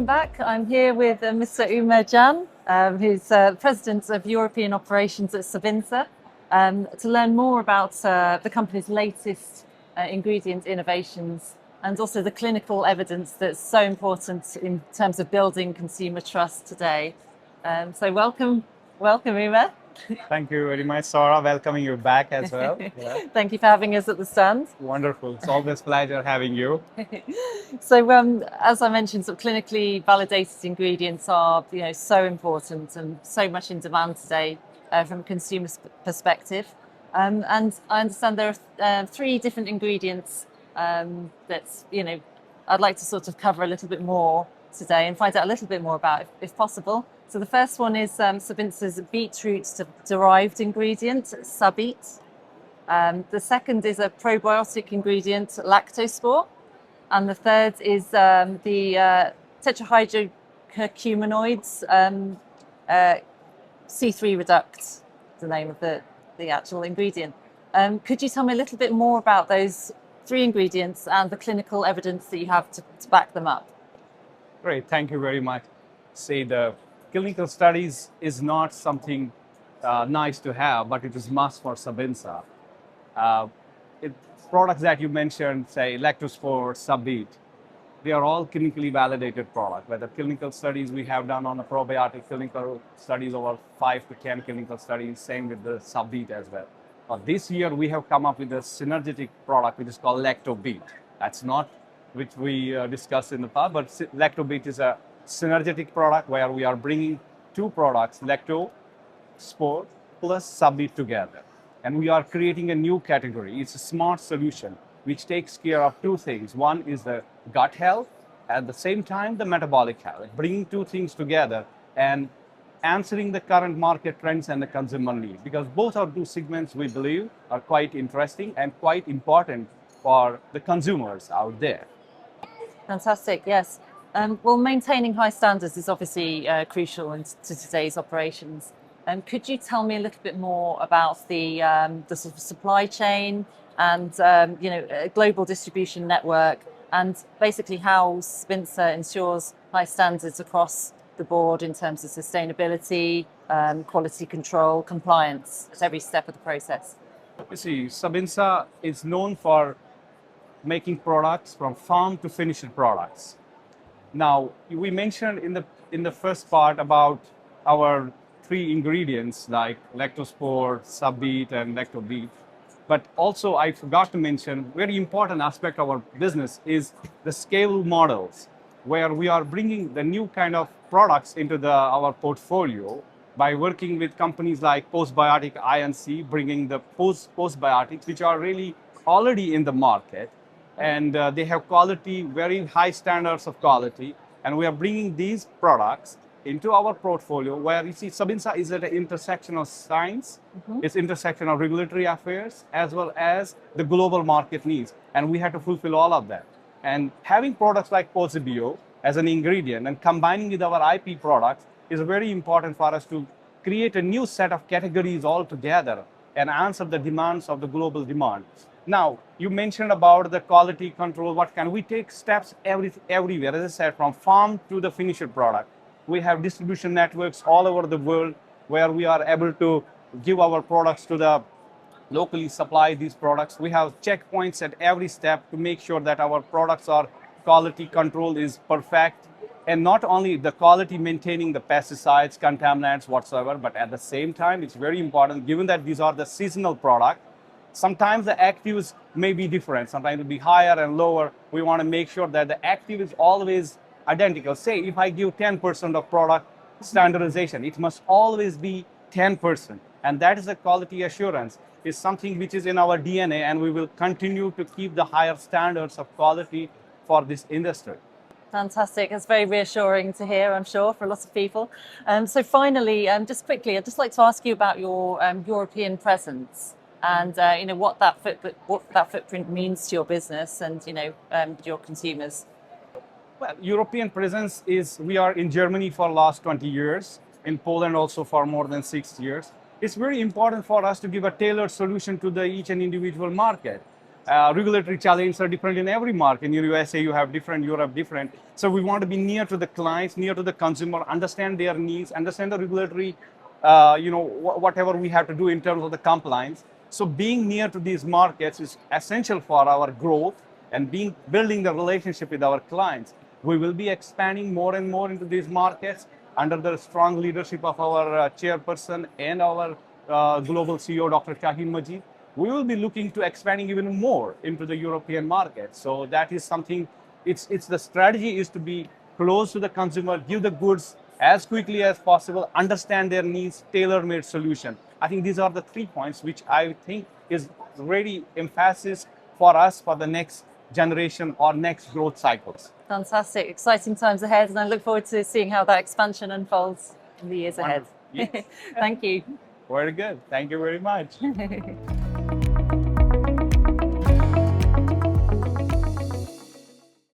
welcome back. I'm here with Mr. Umar, who's President of European Operations at Sabinsa, to learn more about the company's latest ingredient innovations and also the clinical evidence that's so important in terms of building consumer trust today. So welcome, Umar. Thank you very much, Sarah. Welcoming you back as well. Yeah. Thank you for having us at the stand. Wonderful. It's always a pleasure having you. So, as I mentioned, sort of clinically validated ingredients are, so important and so much in demand today from a consumer perspective. And I understand there are three different ingredients that, I'd like to sort of cover a little bit more today and find out a little bit more about, if possible. So the first one is Sabinsa's beetroot-derived ingredient, Sabit. The second is a probiotic ingredient, lactospore. And the third is the tetrahydrocurcuminoids, C3 reduct, the name of the actual ingredient. Could you tell me a little bit more about those three ingredients and the clinical evidence that you have to back them up? Great. Thank you very much. See, the clinical studies is not something nice to have, but it is must for Sabinsa. Products that you mentioned, say lactospore, Sabit, they are all clinically validated products. Whether clinical studies we have done on the probiotic, clinical studies over 5 to 10 clinical studies, same with the Sabit as well. This year we have come up with a synergetic product which is called Lactobit. That's not which we discussed in the past, but Lactobit is a synergetic product where we are bringing two products, lactospore plus Sabit together. And we are creating a new category. It's a smart solution which takes care of two things. One is the gut health, at the same time the metabolic health, bringing two things together and answering the current market trends and the consumer need. Because both are two segments we believe are quite interesting and quite important for the consumers out there. Fantastic, yes. Well, maintaining high standards is obviously crucial to today's operations. Could you tell me a little bit more about the sort of supply chain and a global distribution network, and basically how Sabinsa ensures high standards across the board in terms of sustainability, quality control, compliance at every step of the process? You see, Sabinsa is known for making products from farm to finished products. Now, we mentioned in the first part about our three ingredients like lactospore, Sabit, and Lactobit. But also I forgot to mention, very important aspect of our business is the scale models, where we are bringing the new kind of products into our portfolio by working with companies like Postbiotic INC, bringing the postbiotics, which are really already in the market. And they have quality, very high standards of quality. And we are bringing these products into our portfolio, where you see Sabinsa is at the intersection of science, it's intersection of regulatory affairs, as well as the global market needs. And we have to fulfill all of that. And having products like Posibio as an ingredient and combining with our IP products is very important for us to create a new set of categories altogether and answer the demands of the global demand. Now, you mentioned about the quality control. What can we take steps everywhere, as I said, from farm to the finished product. We have distribution networks all over the world where we are able to give our products to the locally supply these products. We have checkpoints at every step to make sure that our products are quality control is perfect. And not only the quality maintaining the pesticides, contaminants, whatsoever, but at the same time, it's very important, given that these are the seasonal product, sometimes the actives may be different. Sometimes it will be higher and lower. We want to make sure that the active is always identical. Say, if I give 10% of product standardization, it must always be 10%. And that is the quality assurance. It's something which is in our DNA, and we will continue to keep the higher standards of quality for this industry. Fantastic. It's very reassuring to hear, I'm sure, for a lot of people. So finally, just quickly, I'd just like to ask you about your European presence and what that footprint means to your business and your consumers. Well, European presence is, we are in Germany for the last 20 years, in Poland also for more than 6 years. It's very important for us to give a tailored solution to each and individual market. Regulatory challenges are different in every market. In the USA, you have different, Europe different. So we want to be near to the clients, near to the consumer, understand their needs, understand the regulatory, whatever we have to do in terms of the compliance. So being near to these markets is essential for our growth and building the relationship with our clients. We will be expanding more and more into these markets under the strong leadership of our chairperson and our global CEO, Dr. Shaheen Majid. We will be looking to expanding even more into the European market. So that is something, it's the strategy is to be close to the consumer, give the goods as quickly as possible, understand their needs, tailor-made solution. I think these are the 3 points which I think is really emphasis for us for the next generation or next growth cycles. Fantastic, exciting times ahead, and I look forward to seeing how that expansion unfolds in the years ahead. Yes. Thank you. Very good. Thank you very much.